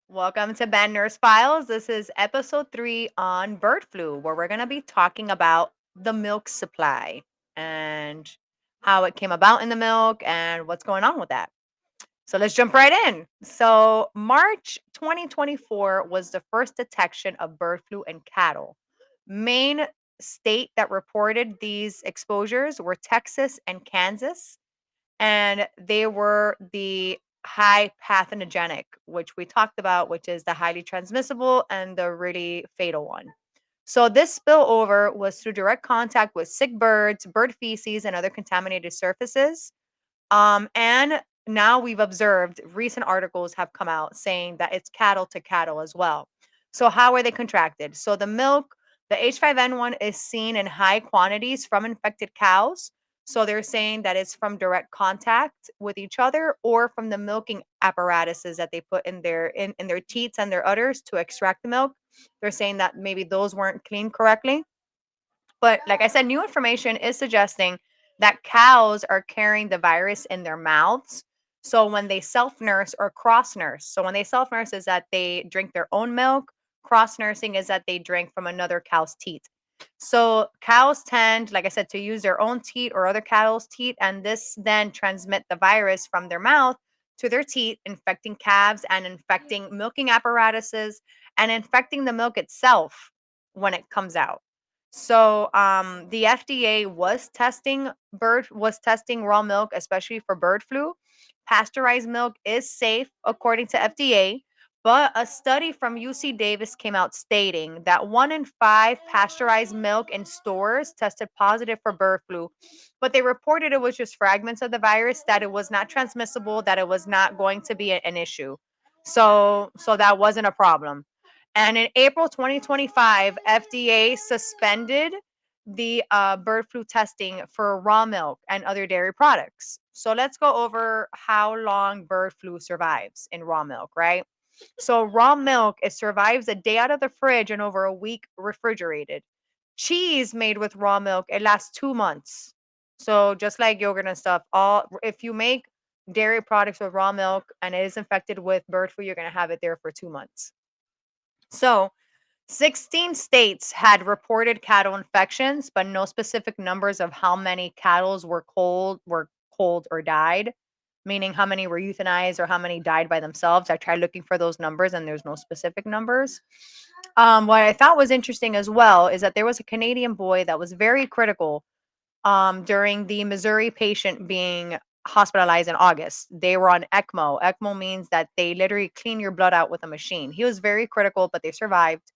Welcome to Ben Nurse Files. This is episode 3 on bird flu, where we're going to be talking about the milk supply and how it came about in the milk and what's going on with that. So let's jump right in. So, March 2024 was the first detection of bird flu in cattle. Main state that reported these exposures were Texas and Kansas, and they were the high pathogenic, which we talked about, which is the highly transmissible and the really fatal one. So this spillover was through direct contact with sick birds, bird feces, and other contaminated surfaces. And now we've observed recent articles have come out saying that it's cattle to cattle as well. So how are they contracted? So the milk, the H5N1 is seen in high quantities from infected cows. So they're saying that it's from direct contact with each other or from the milking apparatuses that they put in their teats and their udders to extract the milk. They're saying that maybe those weren't cleaned correctly. But like I said, new information is suggesting that cows are carrying the virus in their mouths. So when they self nurse or cross nurse, so when they self nurse is that they drink their own milk, cross nursing is that they drink from another cow's teat. So cows tend, like I said, to use their own teat or other cattle teat, and this then transmit the virus from their mouth to their teat, infecting calves and infecting milking apparatuses and infecting the milk itself when it comes out. So the FDA was testing raw milk, especially for bird flu. Pasteurized milk is safe according to FDA, but a study from UC Davis came out stating that 1 in 5 pasteurized milk in stores tested positive for bird flu, but they reported it was just fragments of the virus, that it was not transmissible, that it was not going to be an issue. So that wasn't a problem. And in April 2025, FDA suspended the bird flu testing for raw milk and other dairy products. So let's go over how long bird flu survives in raw milk, right? So raw milk, it survives a day out of the fridge and over a week refrigerated. Cheese made with raw milk, it lasts 2 months. So just like yogurt and stuff, all if you make dairy products with raw milk and it is infected with bird flu, you're gonna have it there for 2 months. So 16 states had reported cattle infections, but no specific numbers of how many cattle were cold or died, meaning how many were euthanized or how many died by themselves. I tried looking for those numbers and there's no specific numbers. What I thought was interesting as well is that there was a Canadian boy that was very critical during the Missouri patient being hospitalized in August. They were on ECMO. ECMO means that they literally clean your blood out with a machine. He was very critical, but they survived.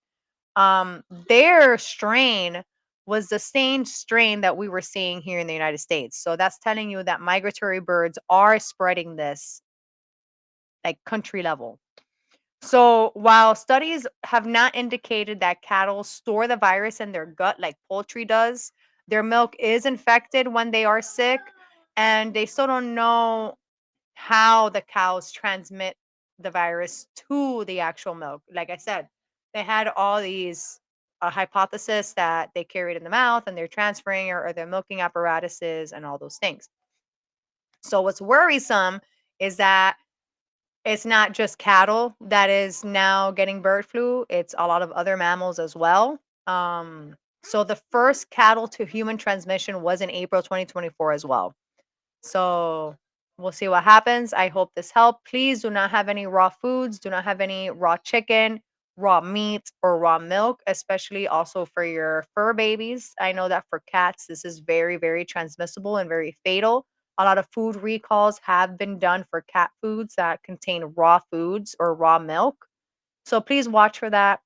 Their strain was the same strain that we were seeing here in the United States. So that's telling you that migratory birds are spreading this like country level. So while studies have not indicated that cattle store the virus in their gut like poultry does, their milk is infected when they are sick, and they still don't know how the cows transmit the virus to the actual milk. Like I said, they had all these hypotheses that they carried in the mouth and they're transferring or their milking apparatuses and all those things. So what's worrisome is that it's not just cattle that is now getting bird flu, it's a lot of other mammals as well. So the first cattle to human transmission was in April 2024 as well. So we'll see what happens. I hope this helped. Please do not have any raw foods, do not have any raw chicken, raw meat, or raw milk, especially also for your fur babies. I know that for cats, this is very, very transmissible and very fatal. A lot of food recalls have been done for cat foods that contain raw foods or raw milk. So please watch for that.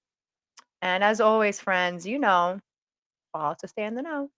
And as always, friends, you know, all to stay in the know.